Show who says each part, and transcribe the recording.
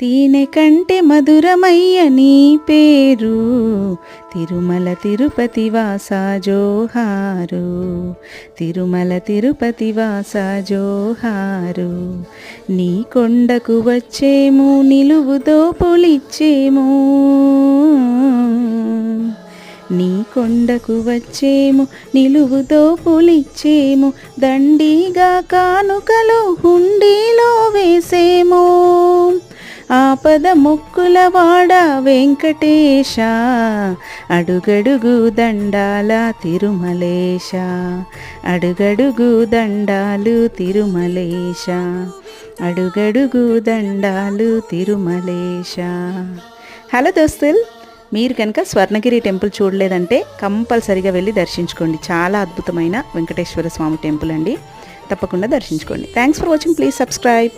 Speaker 1: తేనె కంటే మధురమయ్య నీ పేరు, తిరుమల తిరుపతి వాస జోహారు, తిరుమల తిరుపతి వాస జోహారు. నీ కొండకు వచ్చేము నిలువుతో పొలిచ్చేము, నీ కొండకు వచ్చేము నిలువుతో పొలిచ్చేము, దండిగా కానుకలు హుండీలో వేసేము. ఆపద మొక్కుల వాడ వెంకటేశ, అడుగడుగు దండాల తిరుమలేశ, అడుగడుగు దండాలు తిరుమలేశ, అడుగడుగు దండాలు తిరుమలేశ. హలో దోస్తులు, మీరు కనుక స్వర్ణగిరి టెంపుల్ చూడలేదంటే కంపల్సరీగా వెళ్ళి దర్శించుకోండి. చాలా అద్భుతమైన వెంకటేశ్వర స్వామి టెంపుల్ అండి, తప్పకుండా దర్శించుకోండి. Thanks for watching. Please subscribe.